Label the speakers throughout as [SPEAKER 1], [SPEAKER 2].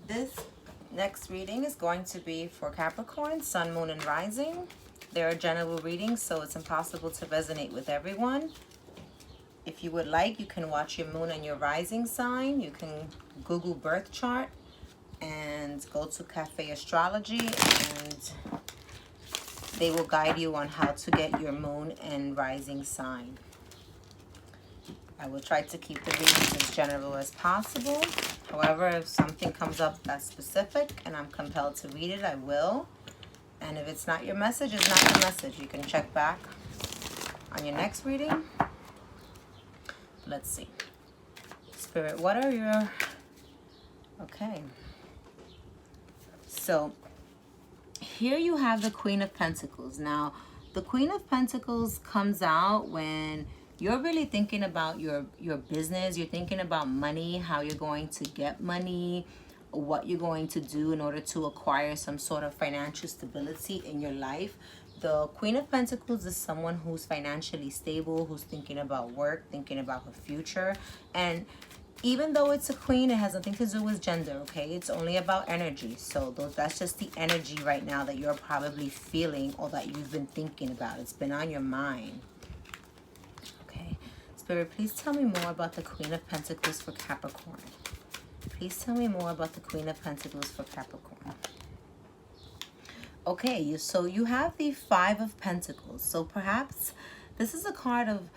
[SPEAKER 1] This next reading is going to be for Capricorn, Sun, Moon, and Rising. They're a general reading, so it's impossible to resonate with everyone. If you would like, you can watch your moon and your rising sign. You can Google birth chart and go to Cafe Astrology, and they will guide you on how to get your moon and rising sign. I will try to keep the readings as general as possible. However, if something comes up that's specific and I'm compelled to read it, I will. And if it's not your message, it's not your message. You can check back on your next reading. Let's see. Spirit, what are your... Okay. So, here you have the Queen of Pentacles. Now, the Queen of Pentacles comes out when you're really thinking about your business. You're thinking about money, how you're going to get money, what you're going to do in order to acquire some sort of financial stability in your life. The Queen of Pentacles is someone who's financially stable, who's thinking about work, thinking about her future. And even though it's a queen, it has nothing to do with gender, okay? It's only about energy. So that's just the energy right now that you're probably feeling or that you've been thinking about. It's been on your mind. Okay. Spirit, please tell me more about the Queen of Pentacles for Capricorn. Please tell me more about the Queen of Pentacles for Capricorn. Okay, so you have the Five of Pentacles. So perhaps this is a card of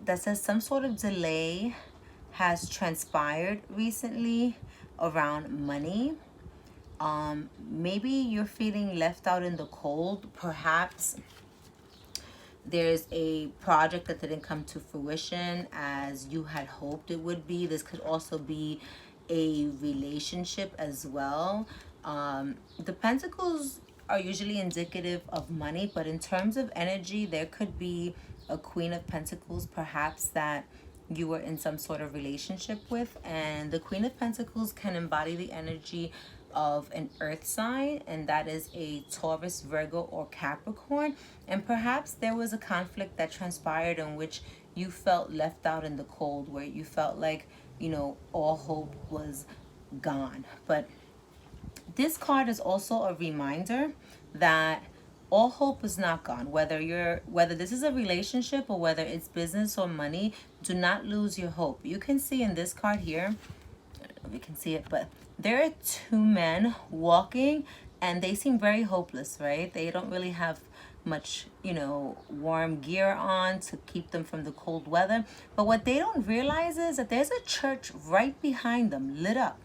[SPEAKER 1] that says some sort of delay has transpired recently around money. Maybe you're feeling left out in the cold. Perhaps there's a project that didn't come to fruition as you had hoped it would be. This could also be a relationship as well. The Pentacles are usually indicative of money, but in terms of energy, there could be a Queen of Pentacles perhaps that you were in some sort of relationship with, and the Queen of Pentacles can embody the energy of an earth sign, and that is a Taurus, Virgo, or Capricorn. And perhaps there was a conflict that transpired in which you felt left out in the cold, where you felt like, you know, all hope was gone. But this card is also a reminder that all hope is not gone. Whether this is a relationship or whether it's business or money, do not lose your hope. You can see in this card here, I don't know if you can see it, but there are two men walking and they seem very hopeless, right? They don't really have much, you know, warm gear on to keep them from the cold weather. But what they don't realize is that there's a church right behind them, lit up.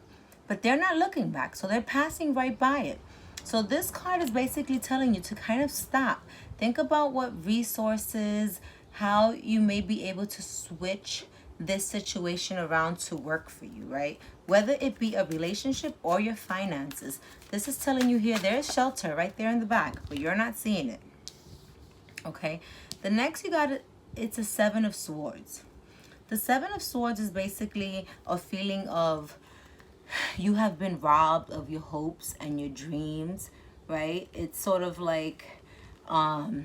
[SPEAKER 1] But they're not looking back, so they're passing right by it. So this card is basically telling you to kind of stop. Think about what resources, how you may be able to switch this situation around to work for you, right? Whether it be a relationship or your finances. This is telling you here there's shelter right there in the back, but you're not seeing it. Okay, the next you got it's a Seven of Swords. The Seven of Swords is basically a feeling of you have been robbed of your hopes and your dreams, right? It's sort of like a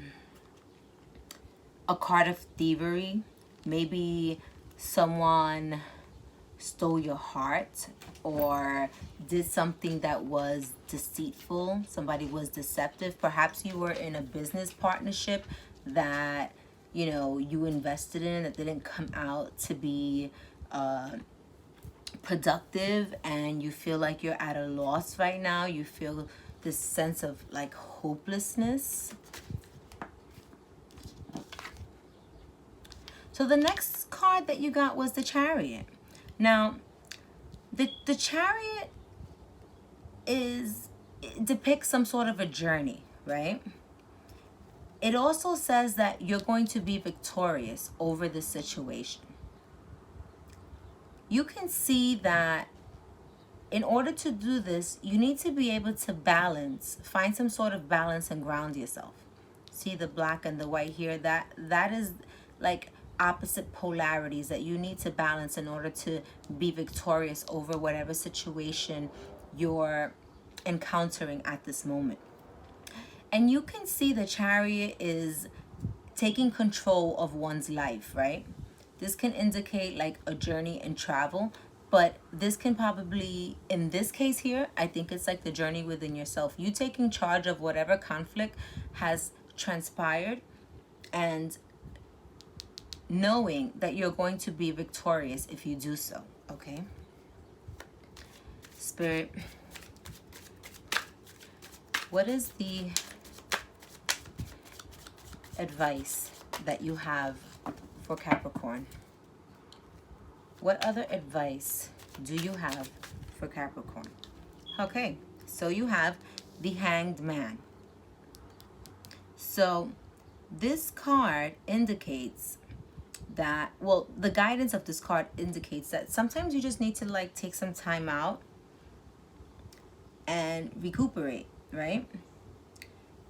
[SPEAKER 1] card of thievery. Maybe someone stole your heart or did something that was deceitful. Somebody was deceptive. Perhaps you were in a business partnership that, you know, you invested in that didn't come out to be productive, and you feel like you're at a loss right now. You feel this sense of like hopelessness. So the next card that you got was the Chariot. Now, the Chariot it depicts some sort of a journey, right? It also says that you're going to be victorious over this situation. You can see that in order to do this, you need to be able to balance, find some sort of balance and ground yourself. See the black and the white here? That is like opposite polarities that you need to balance in order to be victorious over whatever situation you're encountering at this moment. And you can see the Chariot is taking control of one's life, right? This can indicate like a journey and travel. But this can probably, in this case here, I think it's like the journey within yourself. You taking charge of whatever conflict has transpired and knowing that you're going to be victorious if you do so, okay? Spirit, what is the advice that you have for Capricorn? What other advice do you have for Capricorn? Okay, so you have the Hanged Man. So this card indicates that, well, the guidance of this card indicates that sometimes you just need to like take some time out and recuperate, right?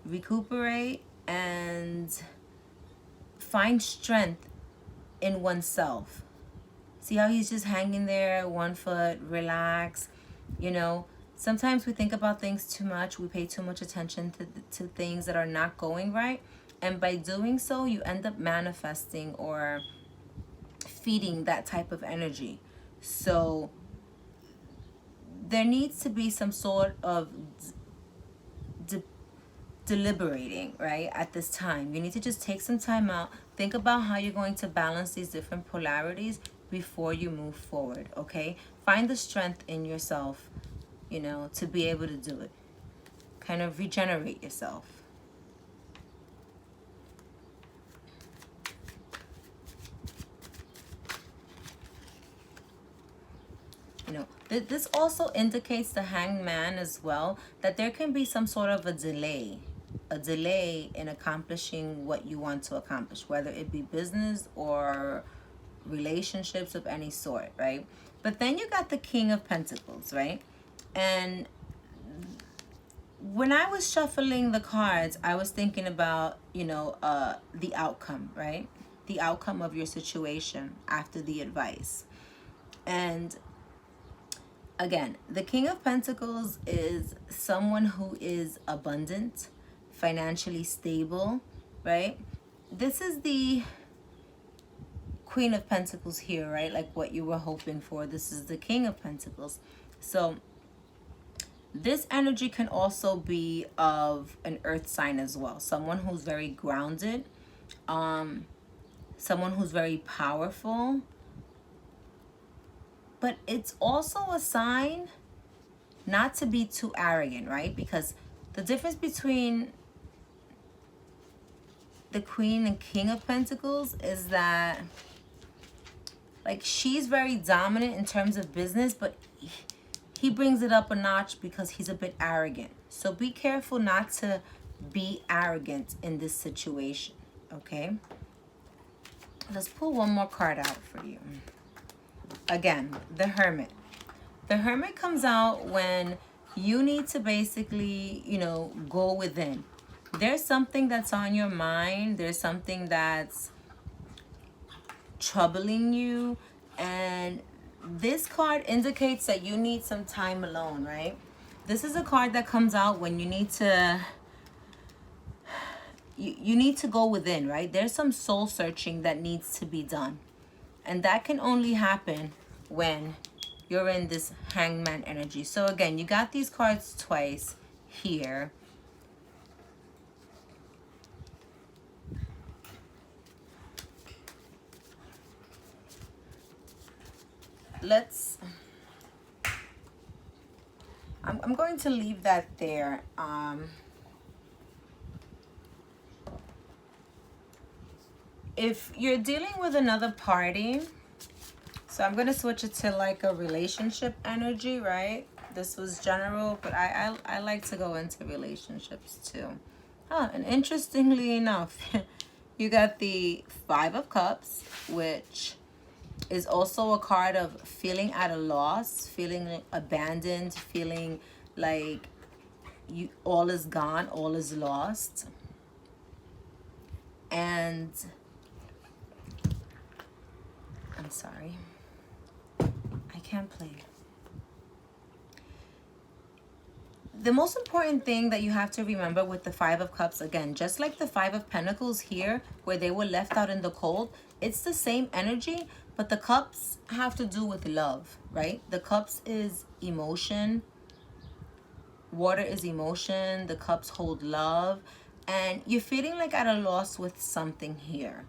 [SPEAKER 1] Recuperate and find strength in oneself. See how he's just hanging there, 1 foot, relax. You know, sometimes we think about things too much. We pay too much attention to things that are not going right. And by doing so, you end up manifesting or feeding that type of energy. So there needs to be some sort of deliberating, right? At this time, you need to just take some time out, think about how you're going to balance these different polarities before you move forward, okay? Find the strength in yourself, you know, to be able to do it. Kind of regenerate yourself. You know, this also indicates the Hanged Man as well, that there can be some sort of a delay in accomplishing what you want to accomplish, whether it be business or relationships of any sort, right? But then you got the King of Pentacles, right? And when I was shuffling the cards, I was thinking about, you know, the outcome, right? The outcome of your situation after the advice. And again, the King of Pentacles is someone who is abundant, financially stable, right? This is the Queen of Pentacles here, right? Like what you were hoping for. This is the King of Pentacles. So this energy can also be of an earth sign as well. Someone who's very grounded, someone who's very powerful. But it's also a sign not to be too arrogant, right? Because the difference between the Queen and King of Pentacles is that, like, she's very dominant in terms of business, but he brings it up a notch because he's a bit arrogant. So be careful not to be arrogant in this situation, okay? Let's pull one more card out for you. Again, the Hermit. The Hermit comes out when you need to basically, you know, go within. There's something that's on your mind. There's something that's troubling you. And this card indicates that you need some time alone, right? This is a card that comes out when you need to... You need to go within, right? There's some soul searching that needs to be done. And that can only happen when you're in this Hangman energy. So again, you got these cards twice here. I'm going to leave that there. If you're dealing with another party, so I'm going to switch it to like a relationship energy, right? This was general, but I like to go into relationships too. And interestingly enough, you got the Five of Cups, which is also a card of feeling at a loss, feeling abandoned, feeling like all is gone, all is lost. And I'm sorry, I can't play. The most important thing that you have to remember with the Five of Cups, again, just like the Five of Pentacles here, where they were left out in the cold, it's the same energy, But the cups have to do with love, right? The cups is emotion. Water is emotion. The cups hold love. And you're feeling like at a loss with something here.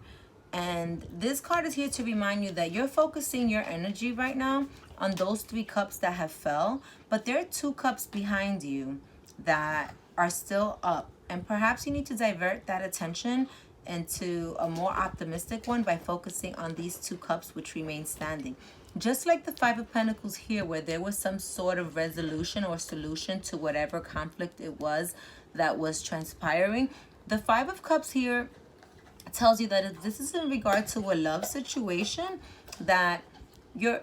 [SPEAKER 1] And this card is here to remind you that you're focusing your energy right now on those 3 cups that have fell. But there are 2 cups behind you that are still up. And perhaps you need to divert that attention into a more optimistic one by focusing on these 2 cups which remain standing. Just like the 5 of Pentacles here, where there was some sort of resolution or solution to whatever conflict it was that was transpiring, the 5 of Cups here tells you that if this is in regard to a love situation, that you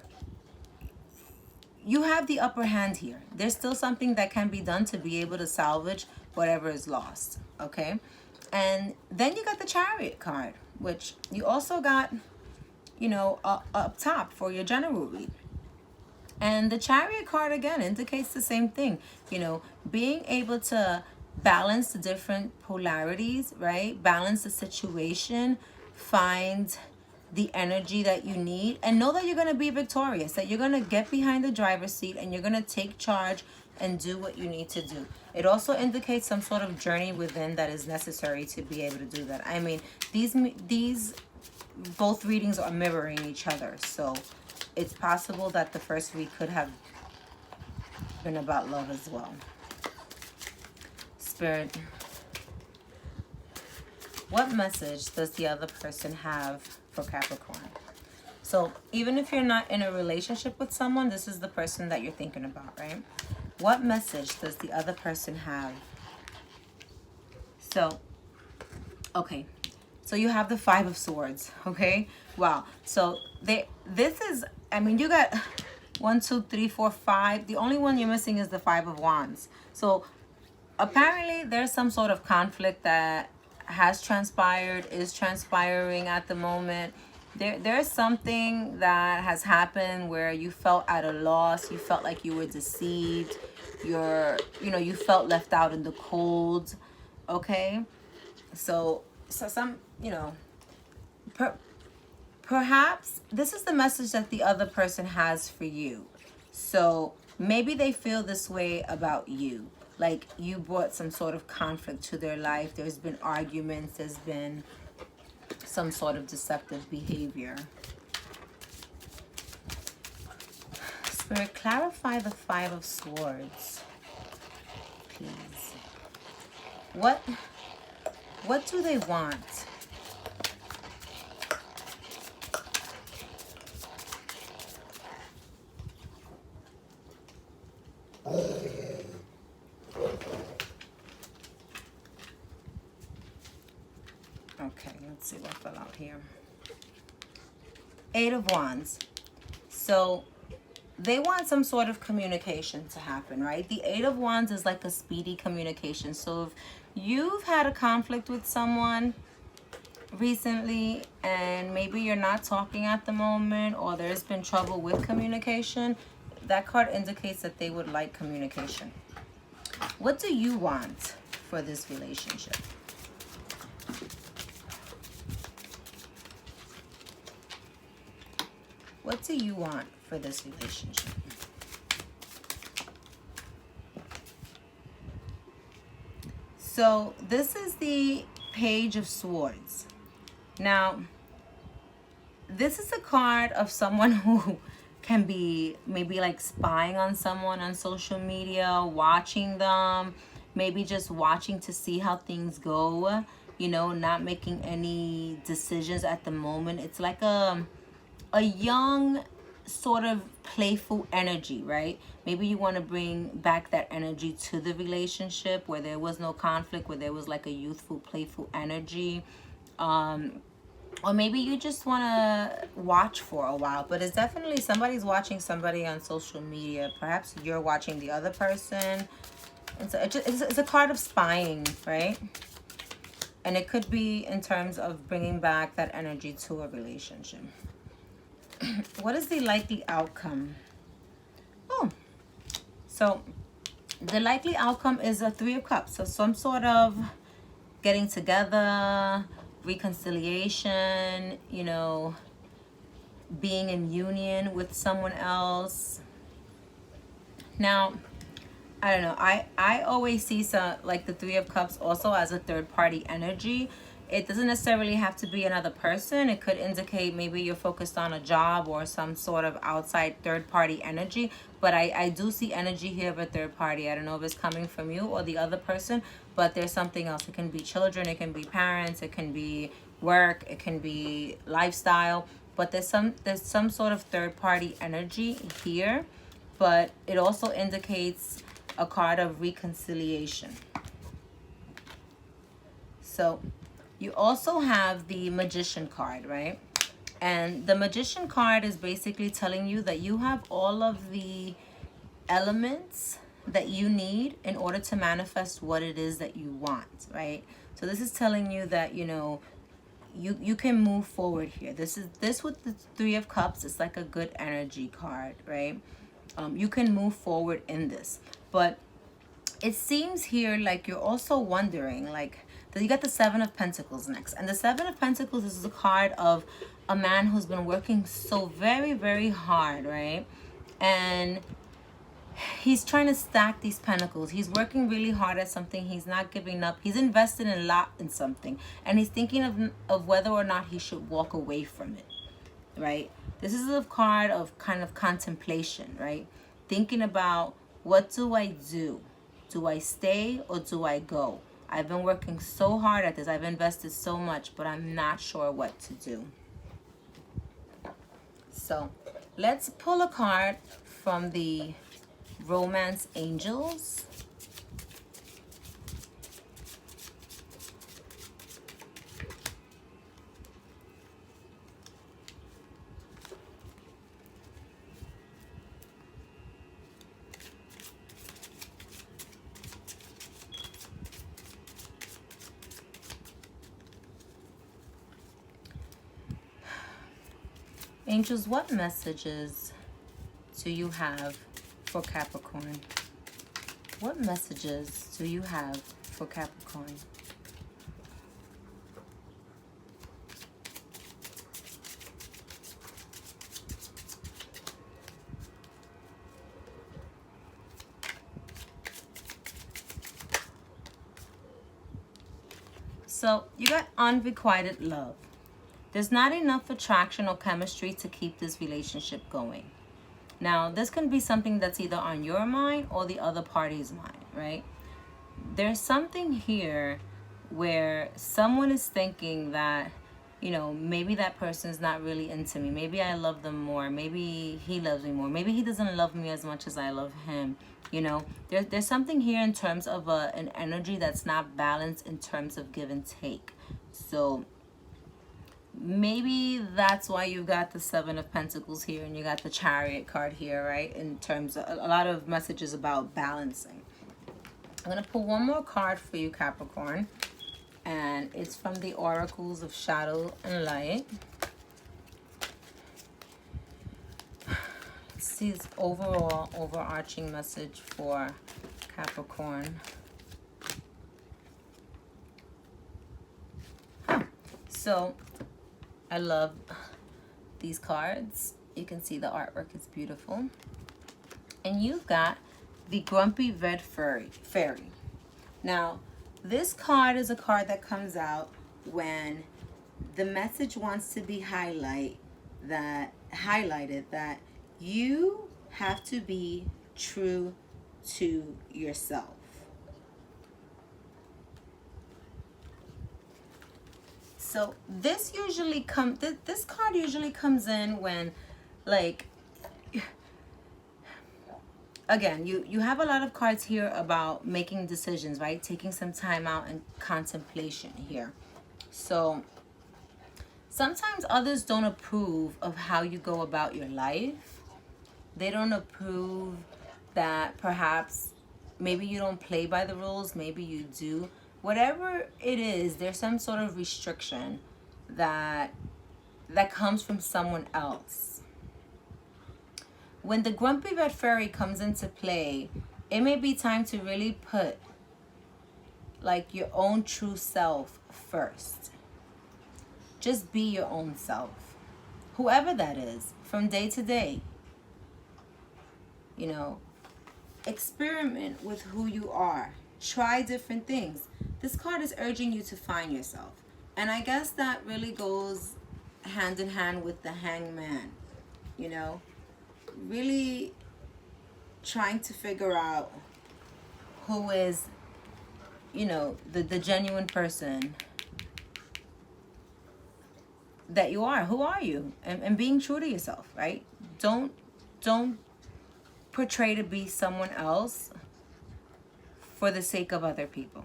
[SPEAKER 1] have the upper hand here. There's still something that can be done to be able to salvage whatever is lost, okay? And then you got the Chariot card, which you also got, you know, up top for your general read. And the Chariot card again indicates the same thing, you know, being able to balance the different polarities, right? Balance the situation, find the energy that you need, and know that you're going to be victorious, that you're going to get behind the driver's seat and you're going to take charge and do what you need to do. It also indicates some sort of journey within that is necessary to be able to do that. I mean, these both readings are mirroring each other, so it's possible that the first read could have been about love as well. Spirit, what message does the other person have for Capricorn? So even if you're not in a relationship with someone, this is the person that you're thinking about, right? What message does the other person have? So, okay. So you have the 5 of Swords, okay? Wow. So this is, I mean, you got 1, 2, 3, 4, 5. The only one you're missing is the 5 of Wands. So apparently there's some sort of conflict that has transpired, is transpiring at the moment. There's something that has happened where you felt at a loss, you felt like you were deceived, you felt left out in the cold, okay? So some, perhaps this is the message that the other person has for you. So maybe they feel this way about you. Like you brought some sort of conflict to their life. There's been arguments. There's been some sort of deceptive behavior. Spirit, clarify the 5 of Swords, please. What do they want? Okay, let's see what fell out here. 8 of Wands. So they want some sort of communication to happen, right? The 8 of Wands is like a speedy communication. So if you've had a conflict with someone recently and maybe you're not talking at the moment, or there's been trouble with communication, that card indicates that they would like communication. What do you want for this relationship? What do you want for this relationship? So this is the Page of Swords. Now, this is a card of someone who can be maybe like spying on someone on social media, watching them, maybe just watching to see how things go, not making any decisions at the moment. It's like a young sort of playful energy, right? Maybe you want to bring back that energy to the relationship where there was no conflict, where there was like a youthful, playful energy. Or maybe you just want to watch for a while, but it's definitely somebody's watching somebody on social media. Perhaps you're watching the other person. And so it's a card of spying, right? And it could be in terms of bringing back that energy to a relationship. What is the likely outcome? Oh, so the likely outcome is a 3 of Cups. So some sort of getting together, reconciliation, being in union with someone else. Now, I don't know. I always see some, like the Three of Cups also as a third party energy. It doesn't necessarily have to be another person. It could indicate maybe you're focused on a job or some sort of outside third party energy. But I do see energy here of a third party. I don't know if it's coming from you or the other person, but there's something else. It can be children, it can be parents, it can be work, it can be lifestyle. But there's some sort of third party energy here. But it also indicates a card of reconciliation. So you also have the Magician card, right? And the Magician card is basically telling you that you have all of the elements that you need in order to manifest what it is that you want, right? So this is telling you that, you know, you can move forward here. This with the Three of Cups, it's like a good energy card, right? You can move forward in this. But it seems here like you're also wondering, like, you got the Seven of Pentacles next. And the Seven of Pentacles is a card of a man who's been working so very, very hard, right? And he's trying to stack these pentacles. He's working really hard at something. He's not giving up. He's invested a lot in something. And he's thinking of whether or not he should walk away from it, right? This is a card of kind of contemplation, right? Thinking about, what do I do? Do I stay or do I go? I've been working so hard at this. I've invested so much, but I'm not sure what to do. So let's pull a card from the Romance Angels. Angels, what messages do you have for Capricorn? What messages do you have for Capricorn? So you got unrequited love. There's not enough attraction or chemistry to keep this relationship going. Now, this can be something that's either on your mind or the other party's mind, right? There's something here where someone is thinking that, you know, maybe that person's not really into me. Maybe I love them more. Maybe he loves me more. Maybe he doesn't love me as much as I love him. You know, there's something here in terms of an energy that's not balanced in terms of give and take. So maybe that's why you've got the Seven of Pentacles here and you got the Chariot card here, right? In terms of a lot of messages about balancing. I'm going to pull one more card for you, Capricorn. And it's from the Oracles of Shadow and Light. Let's see this overall overarching message for Capricorn. So I love these cards. You can see the artwork is beautiful. And you've got the Grumpy Red Fairy. Now, this card is a card that comes out when the message wants to be highlighted that you have to be true to yourself. So this card usually comes in when, like, again, you have a lot of cards here about making decisions, right? Taking some time out and contemplation here. So sometimes others don't approve of how you go about your life. They don't approve that perhaps maybe you don't play by the rules, maybe you do. Whatever it is, there's some sort of restriction that comes from someone else. When the Grumpy Red Fairy comes into play, it may be time to really put like your own true self first. Just be your own self. whoever that is, from day to day. You know, experiment with who you are. Try different things. This card is urging you to find yourself. And I guess that really goes hand in hand with the Hangman. You know, really trying to figure out who is, you know, the genuine person that you are. Who are you? And being true to yourself, right? Don't portray to be someone else for the sake of other people.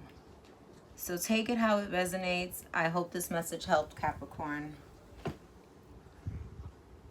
[SPEAKER 1] So take it how it resonates. I hope this message helped, Capricorn.